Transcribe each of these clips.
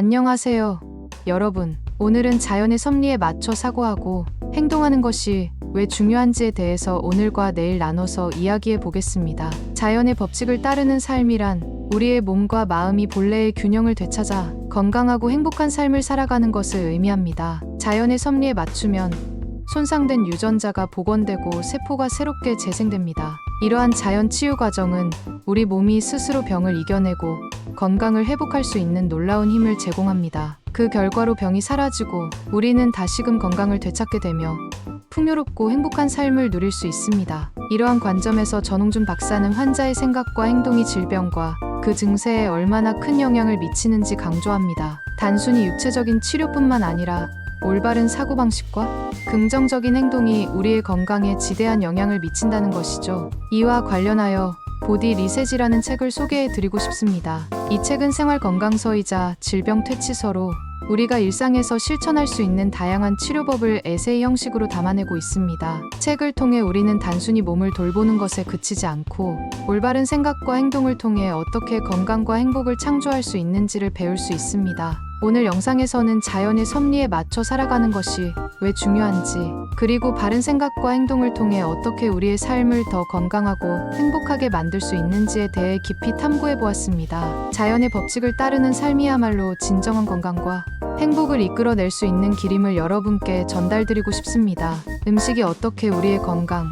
안녕하세요, 여러분. 오늘은 자연의 섭리에 맞춰 사고하고 행동하는 것이 왜 중요한지에 대해서 오늘과 내일 나눠서 이야기해 보겠습니다. 자연의 법칙을 따르는 삶이란 우리의 몸과 마음이 본래의 균형을 되찾아 건강하고 행복한 삶을 살아가는 것을 의미합니다. 자연의 섭리에 맞추면 손상된 유전자가 복원되고 세포가 새롭게 재생됩니다. 이러한 자연 치유 과정은 우리 몸이 스스로 병을 이겨내고 건강을 회복할 수 있는 놀라운 힘을 제공합니다. 그 결과로 병이 사라지고 우리는 다시금 건강을 되찾게 되며 풍요롭고 행복한 삶을 누릴 수 있습니다. 이러한 관점에서 전홍준 박사는 환자의 생각과 행동이 질병과 그 증세에 얼마나 큰 영향을 미치는지 강조합니다. 단순히 육체적인 치료뿐만 아니라 올바른 사고방식과 긍정적인 행동이 우리의 건강에 지대한 영향을 미친다는 것이죠. 이와 관련하여 보디 리셋이라는 책을 소개해 드리고 싶습니다. 이 책은 생활 건강서이자 질병 퇴치서로 우리가 일상에서 실천할 수 있는 다양한 치료법을 에세이 형식으로 담아내고 있습니다. 책을 통해 우리는 단순히 몸을 돌보는 것에 그치지 않고 올바른 생각과 행동을 통해 어떻게 건강과 행복을 창조할 수 있는지를 배울 수 있습니다. 오늘 영상에서는 자연의 섭리에 맞춰 살아가는 것이 왜 중요한지, 그리고 바른 생각과 행동을 통해 어떻게 우리의 삶을 더 건강하고 행복하게 만들 수 있는지에 대해 깊이 탐구해 보았습니다. 자연의 법칙을 따르는 삶이야말로 진정한 건강과 행복을 이끌어낼 수 있는 길임을 여러분께 전달드리고 싶습니다. 음식이 어떻게 우리의 건강,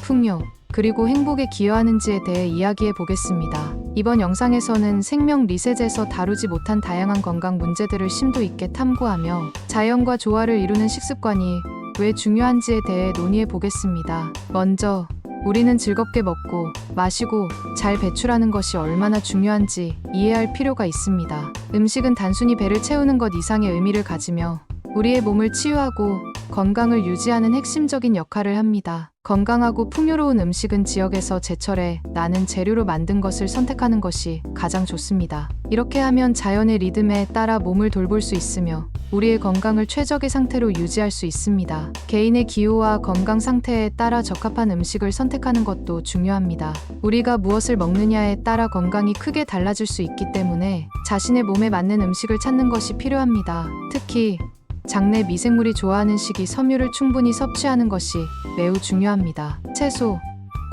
풍요, 그리고 행복에 기여하는지에 대해 이야기해 보겠습니다. 이번 영상에서는 생명 리셋에서 다루지 못한 다양한 건강 문제들을 심도 있게 탐구하며 자연과 조화를 이루는 식습관이 왜 중요한지에 대해 논의해 보겠습니다. 먼저 우리는 즐겁게 먹고 마시고 잘 배출하는 것이 얼마나 중요한지 이해할 필요가 있습니다. 음식은 단순히 배를 채우는 것 이상의 의미를 가지며 우리의 몸을 치유하고 건강을 유지하는 핵심적인 역할을 합니다. 건강하고 풍요로운 음식은 지역에서 제철에 나는 재료로 만든 것을 선택하는 것이 가장 좋습니다. 이렇게 하면 자연의 리듬에 따라 몸을 돌볼 수 있으며 우리의 건강을 최적의 상태로 유지할 수 있습니다. 개인의 기호와 건강 상태에 따라 적합한 음식을 선택하는 것도 중요합니다. 우리가 무엇을 먹느냐에 따라 건강이 크게 달라질 수 있기 때문에 자신의 몸에 맞는 음식을 찾는 것이 필요합니다. 특히 장내 미생물이 좋아하는 식이 섬유를 충분히 섭취하는 것이 매우 중요합니다. 채소,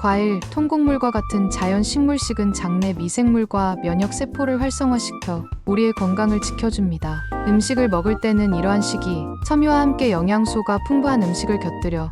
과일, 통곡물과 같은 자연 식물식은 장내 미생물과 면역 세포를 활성화시켜 우리의 건강을 지켜줍니다. 음식을 먹을 때는 이러한 식이 섬유와 함께 영양소가 풍부한 음식을 곁들여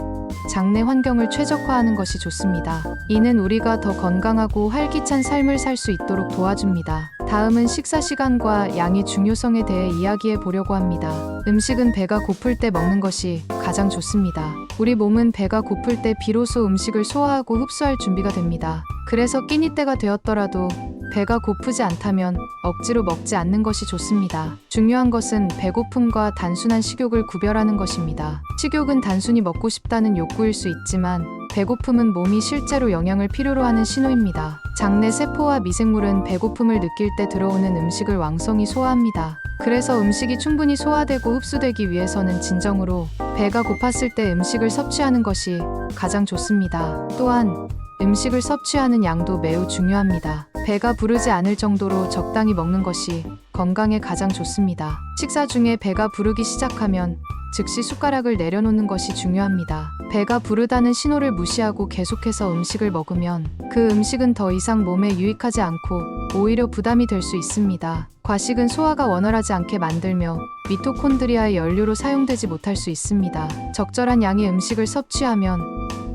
장내 환경을 최적화하는 것이 좋습니다. 이는 우리가 더 건강하고 활기찬 삶을 살 수 있도록 도와줍니다. 다음은 식사 시간과 양의 중요성에 대해 이야기해 보려고 합니다. 음식은 배가 고플 때 먹는 것이 가장 좋습니다. 우리 몸은 배가 고플 때 비로소 음식을 소화하고 흡수할 준비가 됩니다. 그래서 끼니 때가 되었더라도 배가 고프지 않다면 억지로 먹지 않는 것이 좋습니다. 중요한 것은 배고픔과 단순한 식욕을 구별하는 것입니다. 식욕은 단순히 먹고 싶다는 욕구일 수 있지만 배고픔은 몸이 실제로 영양을 필요로 하는 신호입니다. 장내 세포와 미생물은 배고픔을 느낄 때 들어오는 음식을 왕성히 소화합니다. 그래서 음식이 충분히 소화되고 흡수되기 위해서는 진정으로 배가 고팠을 때 음식을 섭취하는 것이 가장 좋습니다. 또한 음식을 섭취하는 양도 매우 중요합니다. 배가 부르지 않을 정도로 적당히 먹는 것이 건강에 가장 좋습니다. 식사 중에 배가 부르기 시작하면 즉시 숟가락을 내려놓는 것이 중요합니다. 배가 부르다는 신호를 무시하고 계속해서 음식을 먹으면 그 음식은 더 이상 몸에 유익하지 않고 오히려 부담이 될 수 있습니다. 과식은 소화가 원활하지 않게 만들며 미토콘드리아의 연료로 사용되지 못할 수 있습니다. 적절한 양의 음식을 섭취하면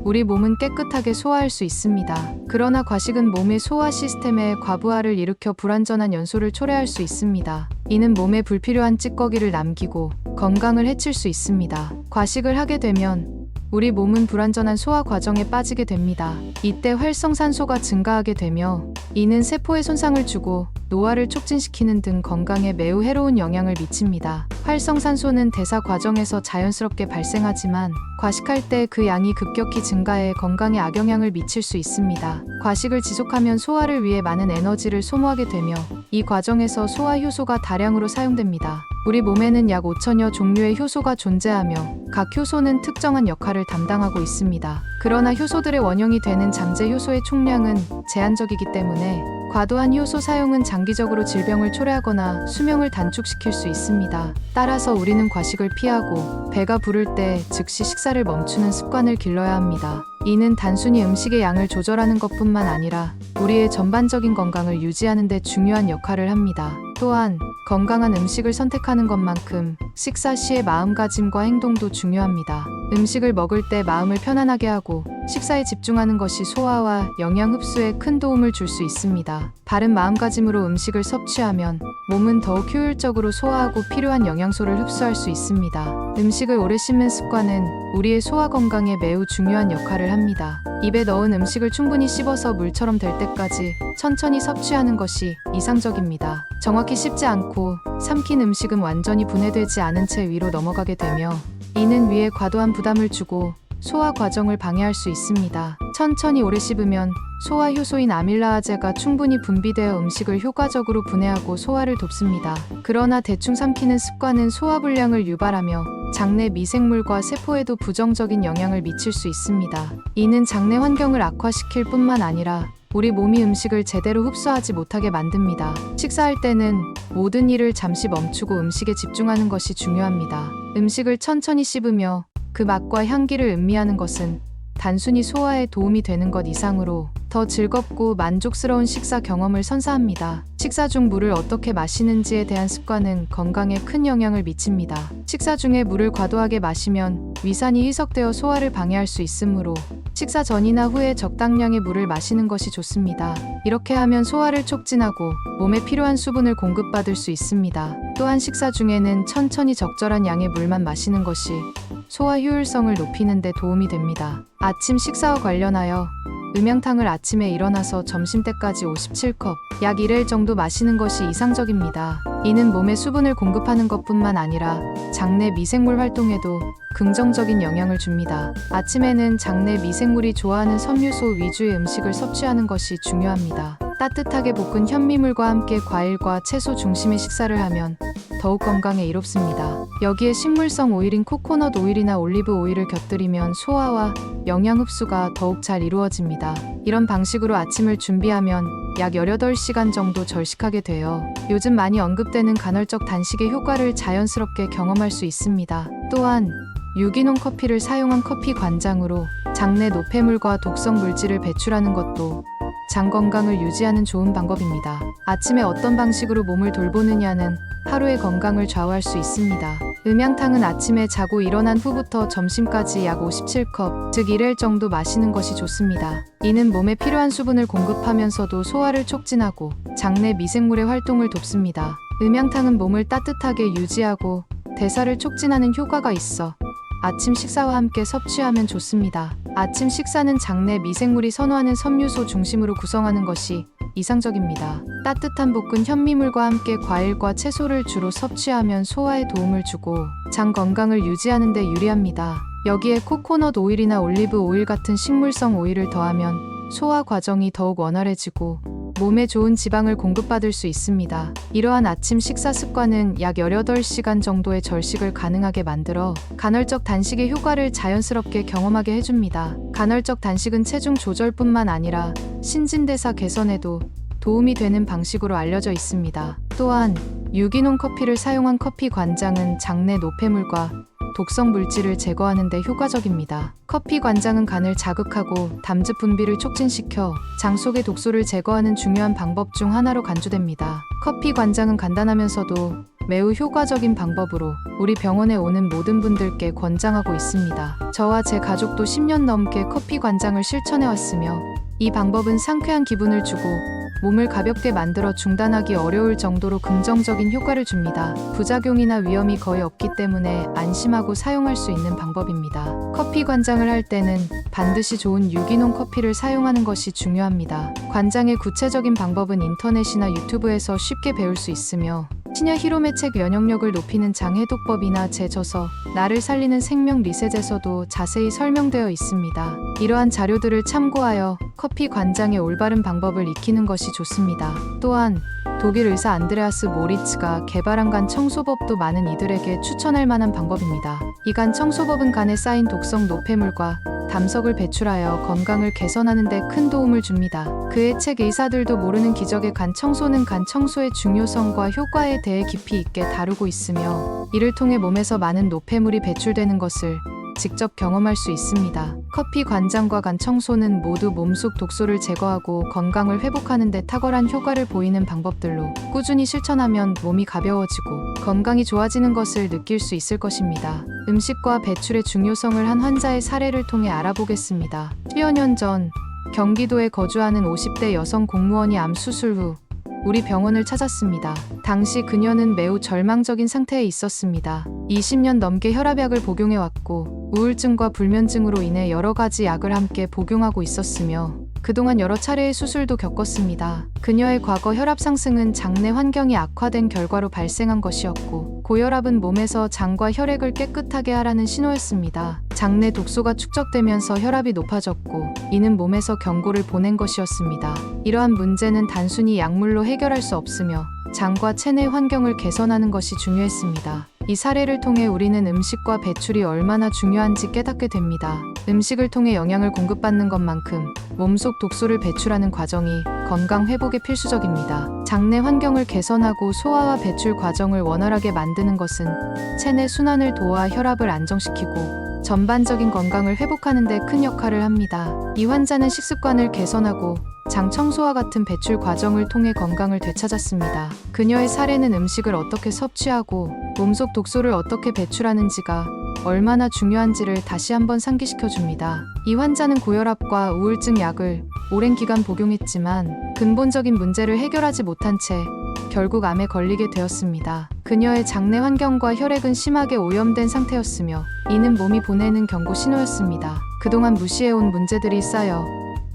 우리 몸은 깨끗하게 소화할 수 있습니다. 그러나 과식은 몸의 소화 시스템에 과부하를 일으켜 불완전한 연소를 초래할 수 있습니다. 이는 몸에 불필요한 찌꺼기를 남기고 건강을 해칠 수 있습니다. 과식을 하게 되면 우리 몸은 불완전한 소화 과정에 빠지게 됩니다. 이때 활성산소가 증가하게 되며 이는 세포에 손상을 주고 노화를 촉진시키는 등 건강에 매우 해로운 영향을 미칩니다. 활성산소는 대사 과정에서 자연스럽게 발생하지만 과식할 때 그 양이 급격히 증가해 건강에 악영향을 미칠 수 있습니다. 과식을 지속하면 소화를 위해 많은 에너지를 소모하게 되며 이 과정에서 소화 효소가 다량으로 사용됩니다. 우리 몸에는 약 5천여 종류의 효소가 존재하며 각 효소는 특정한 역할을 담당하고 있습니다. 그러나 효소들의 원형이 되는 잠재 효소의 총량은 제한적이기 때문에 과도한 효소 사용은 장기적으로 질병을 초래하거나 수명을 단축시킬 수 있습니다. 따라서 우리는 과식을 피하고 배가 부를 때 즉시 식사를 멈추는 습관을 길러야 합니다. 이는 단순히 음식의 양을 조절하는 것뿐만 아니라 우리의 전반적인 건강을 유지하는 데 중요한 역할을 합니다. 또한 건강한 음식을 선택하는 것만큼 식사 시의 마음가짐과 행동도 중요합니다. 음식을 먹을 때 마음을 편안하게 하고 식사에 집중하는 것이 소화와 영양 흡수에 큰 도움을 줄 수 있습니다. 바른 마음가짐으로 음식을 섭취하면 몸은 더욱 효율적으로 소화하고 필요한 영양소를 흡수할 수 있습니다. 음식을 오래 씹는 습관은 우리의 소화 건강에 매우 중요한 역할을 합니다. 입에 넣은 음식을 충분히 씹어서 물처럼 될 때까지 천천히 섭취하는 것이 이상적입니다. 정확히 씹지 않고 삼킨 음식은 완전히 분해되지 않은 채 위로 넘어가게 되며 이는 위에 과도한 부담을 주고 소화 과정을 방해할 수 있습니다. 천천히 오래 씹으면 소화 효소인 아밀라아제가 충분히 분비되어 음식을 효과적으로 분해하고 소화를 돕습니다. 그러나 대충 삼키는 습관은 소화불량을 유발하며 장내 미생물과 세포에도 부정적인 영향을 미칠 수 있습니다. 이는 장내 환경을 악화시킬 뿐만 아니라 우리 몸이 음식을 제대로 흡수하지 못하게 만듭니다. 식사할 때는 모든 일을 잠시 멈추고 음식에 집중하는 것이 중요합니다. 음식을 천천히 씹으며 그 맛과 향기를 음미하는 것은 단순히 소화에 도움이 되는 것 이상으로 더 즐겁고 만족스러운 식사 경험을 선사합니다. 식사 중 물을 어떻게 마시는지에 대한 습관은 건강에 큰 영향을 미칩니다. 식사 중에 물을 과도하게 마시면 위산이 희석되어 소화를 방해할 수 있으므로 식사 전이나 후에 적당량의 물을 마시는 것이 좋습니다. 이렇게 하면 소화를 촉진하고 몸에 필요한 수분을 공급받을 수 있습니다. 또한 식사 중에는 천천히 적절한 양의 물만 마시는 것이 소화 효율성을 높이는 데 도움이 됩니다. 아침 식사와 관련하여 음양탕을 아침에 일어나서 점심때까지 57컵, 약 1회 정도 마시는 것이 이상적입니다. 이는 몸에 수분을 공급하는 것뿐만 아니라 장내 미생물 활동에도 긍정적인 영향을 줍니다. 아침에는 장내 미생물이 좋아하는 섬유소 위주의 음식을 섭취하는 것이 중요합니다. 따뜻하게 볶은 현미물과 함께 과일과 채소 중심의 식사를 하면 더욱 건강에 이롭습니다. 여기에 식물성 오일인 코코넛 오일이나 올리브 오일을 곁들이면 소화와 영양 흡수가 더욱 잘 이루어집니다. 이런 방식으로 아침을 준비하면 약 18시간 정도 절식하게 되어 요즘 많이 언급되는 간헐적 단식의 효과를 자연스럽게 경험할 수 있습니다. 또한 유기농 커피를 사용한 커피 관장으로 장내 노폐물과 독성 물질을 배출하는 것도 장 건강을 유지하는 좋은 방법입니다. 아침에 어떤 방식으로 몸을 돌보느냐는 하루의 건강을 좌우할 수 있습니다. 음양탕은 아침에 자고 일어난 후부터 점심까지 약 57컵, 즉 1회 정도 마시는 것이 좋습니다. 이는 몸에 필요한 수분을 공급하면서도 소화를 촉진하고 장내 미생물의 활동을 돕습니다. 음양탕은 몸을 따뜻하게 유지하고 대사를 촉진하는 효과가 있어 아침 식사와 함께 섭취하면 좋습니다. 아침 식사는 장내 미생물이 선호하는 섬유소 중심으로 구성하는 것이 이상적입니다. 따뜻한 볶은 현미물과 함께 과일과 채소를 주로 섭취하면 소화에 도움을 주고 장 건강을 유지하는 데 유리합니다. 여기에 코코넛 오일이나 올리브 오일 같은 식물성 오일을 더하면 소화 과정이 더욱 원활해지고 몸에 좋은 지방을 공급받을 수 있습니다. 이러한 아침 식사 습관은 약 18시간 정도의 절식을 가능하게 만들어 간헐적 단식의 효과를 자연스럽게 경험하게 해줍니다. 간헐적 단식은 체중 조절뿐만 아니라 신진대사 개선에도 도움이 되는 방식으로 알려져 있습니다. 또한 유기농 커피를 사용한 커피 관장은 장내 노폐물과 독성 물질을 제거하는 데 효과적입니다. 커피 관장은 간을 자극하고 담즙 분비를 촉진시켜 장 속의 독소를 제거하는 중요한 방법 중 하나로 간주됩니다. 커피 관장은 간단하면서도 매우 효과적인 방법으로 우리 병원에 오는 모든 분들께 권장하고 있습니다. 저와 제 가족도 10년 넘게 커피 관장을 실천해왔으며 이 방법은 상쾌한 기분을 주고 몸을 가볍게 만들어 중단하기 어려울 정도로 긍정적인 효과를 줍니다. 부작용이나 위험이 거의 없기 때문에 안심하고 사용할 수 있는 방법입니다. 커피 관장을 할 때는 반드시 좋은 유기농 커피를 사용하는 것이 중요합니다. 관장의 구체적인 방법은 인터넷이나 유튜브에서 쉽게 배울 수 있으며 시녀 히롬의 책 면역력을 높이는 장 해독법이나 제 저서 나를 살리는 생명 리셋에서도 자세히 설명되어 있습니다. 이러한 자료들을 참고하여 커피 관장의 올바른 방법을 익히는 것이 좋습니다. 또한 독일 의사 안드레아스 모리츠가 개발한 간 청소법도 많은 이들에게 추천할 만한 방법입니다. 이 간 청소법은 간에 쌓인 독성 노폐물과 담석을 배출하여 건강을 개선하는 데 큰 도움을 줍니다. 그의 책 의사들도 모르는 기적의 간 청소는 간 청소의 중요성과 효과에 대해 깊이 있게 다루고 있으며 이를 통해 몸에서 많은 노폐물이 배출되는 것을 직접 경험할 수 있습니다. 커피 관장과 간 청소는 모두 몸속 독소를 제거하고 건강을 회복하는 데 탁월한 효과를 보이는 방법들로 꾸준히 실천하면 몸이 가벼워지고 건강이 좋아지는 것을 느낄 수 있을 것입니다. 음식과 배출의 중요성을 한 환자의 사례를 통해 알아보겠습니다. 10여 년 전 경기도에 거주하는 50대 여성 공무원이 암 수술 후 우리 병원을 찾았습니다. 당시 그녀는 매우 절망적인 상태에 있었습니다. 20년 넘게 혈압약을 복용해왔고 우울증과 불면증으로 인해 여러 가지 약을 함께 복용하고 있었으며 그동안 여러 차례의 수술도 겪었습니다. 그녀의 과거 혈압 상승은 장내 환경이 악화된 결과로 발생한 것이었고 고혈압은 몸에서 장과 혈액을 깨끗하게 하라는 신호였습니다. 장내 독소가 축적되면서 혈압이 높아졌고 이는 몸에서 경고를 보낸 것이었습니다. 이러한 문제는 단순히 약물로 해결할 수 없으며 장과 체내 환경을 개선하는 것이 중요했습니다. 이 사례를 통해 우리는 음식과 배출이 얼마나 중요한지 깨닫게 됩니다. 음식을 통해 영양을 공급받는 것만큼 몸속 독소를 배출하는 과정이 건강 회복에 필수적입니다. 장내 환경을 개선하고 소화와 배출 과정을 원활하게 만드는 것은 체내 순환을 도와 혈압을 안정시키고 전반적인 건강을 회복하는 데 큰 역할을 합니다. 이 환자는 식습관을 개선하고 장 청소와 같은 배출 과정을 통해 건강을 되찾았습니다. 그녀의 사례는 음식을 어떻게 섭취하고 몸속 독소를 어떻게 배출하는지가 얼마나 중요한지를 다시 한번 상기시켜줍니다. 이 환자는 고혈압과 우울증 약을 오랜 기간 복용했지만 근본적인 문제를 해결하지 못한 채 결국 암에 걸리게 되었습니다. 그녀의 장내 환경과 혈액은 심하게 오염된 상태였으며 이는 몸이 보내는 경고 신호였습니다. 그동안 무시해온 문제들이 쌓여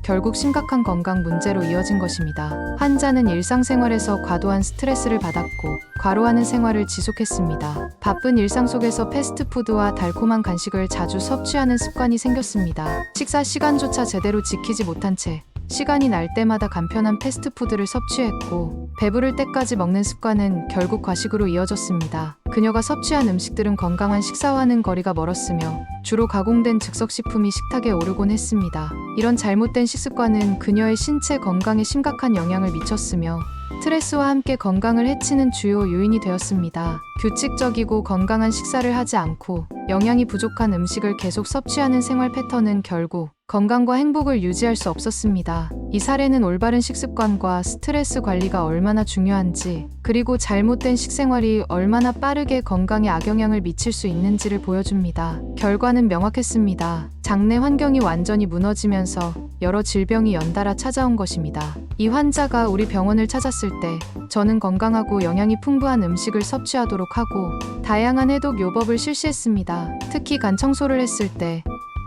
결국 심각한 건강 문제로 이어진 것입니다. 환자는 일상생활에서 과도한 스트레스를 받았고 과로하는 생활을 지속했습니다. 바쁜 일상 속에서 패스트푸드와 달콤한 간식을 자주 섭취하는 습관이 생겼습니다. 식사 시간조차 제대로 지키지 못한 채 시간이 날 때마다 간편한 패스트푸드를 섭취했고 배부를 때까지 먹는 습관은 결국 과식으로 이어졌습니다. 그녀가 섭취한 음식들은 건강한 식사와는 거리가 멀었으며 주로 가공된 즉석식품이 식탁에 오르곤 했습니다. 이런 잘못된 식습관은 그녀의 신체 건강에 심각한 영향을 미쳤으며 스트레스와 함께 건강을 해치는 주요 요인이 되었습니다. 규칙적이고 건강한 식사를 하지 않고 영양이 부족한 음식을 계속 섭취하는 생활 패턴은 결국 건강과 행복을 유지할 수 없었습니다. 이 사례는 올바른 식습관과 스트레스 관리가 얼마나 중요한지, 그리고 잘못된 식생활이 얼마나 빠르게 건강에 악영향을 미칠 수 있는지를 보여줍니다. 결과는 명확했습니다. 장내 환경이 완전히 무너지면서 여러 질병이 연달아 찾아온 것입니다. 이 환자가 우리 병원을 찾았을 때 저는 건강하고 영양이 풍부한 음식을 섭취하도록 하고 다양한 해독 요법을 실시했습니다. 특히 간 청소를 했을 때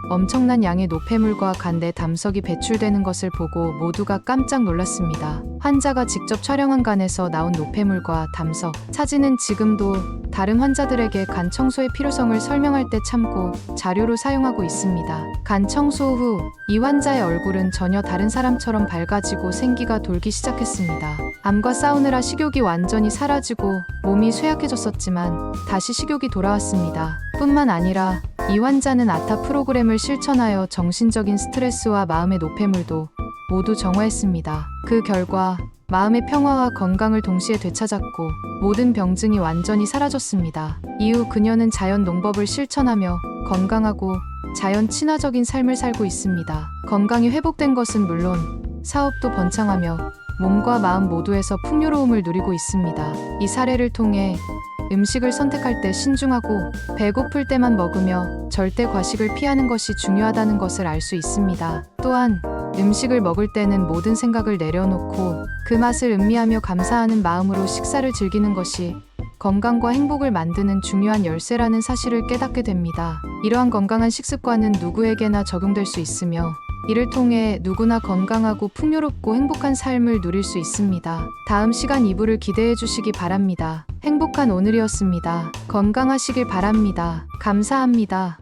엄청난 양의 노폐물과 간 내 담석이 배출되는 것을 보고 모두가 깜짝 놀랐습니다. 환자가 직접 촬영한 간에서 나온 노폐물과 담석 사진은 지금도 다른 환자들에게 간 청소의 필요성을 설명할 때 참고 자료로 사용하고 있습니다. 간 청소 후 이 환자의 얼굴은 전혀 다른 사람처럼 밝아지고 생기가 돌기 시작했습니다. 암과 싸우느라 식욕이 완전히 사라지고 몸이 쇠약해졌었지만 다시 식욕이 돌아왔습니다. 뿐만 아니라 이 환자는 아타 프로그램을 실천하여 정신적인 스트레스와 마음의 노폐물도 모두 정화했습니다. 그 결과 마음의 평화와 건강을 동시에 되찾았고 모든 병증이 완전히 사라졌습니다. 이후 그녀는 자연 농법을 실천하며 건강하고 자연 친화적인 삶을 살고 있습니다. 건강이 회복된 것은 물론 사업도 번창하며 몸과 마음 모두에서 풍요로움을 누리고 있습니다. 이 사례를 통해 음식을 선택할 때 신중하고 배고플 때만 먹으며 절대 과식을 피하는 것이 중요하다는 것을 알 수 있습니다. 또한 음식을 먹을 때는 모든 생각을 내려놓고 그 맛을 음미하며 감사하는 마음으로 식사를 즐기는 것이 건강과 행복을 만드는 중요한 열쇠라는 사실을 깨닫게 됩니다. 이러한 건강한 식습관은 누구에게나 적용될 수 있으며 이를 통해 누구나 건강하고 풍요롭고 행복한 삶을 누릴 수 있습니다. 다음 시간 2부를 기대해 주시기 바랍니다. 행복한 오늘이었습니다. 건강하시길 바랍니다. 감사합니다.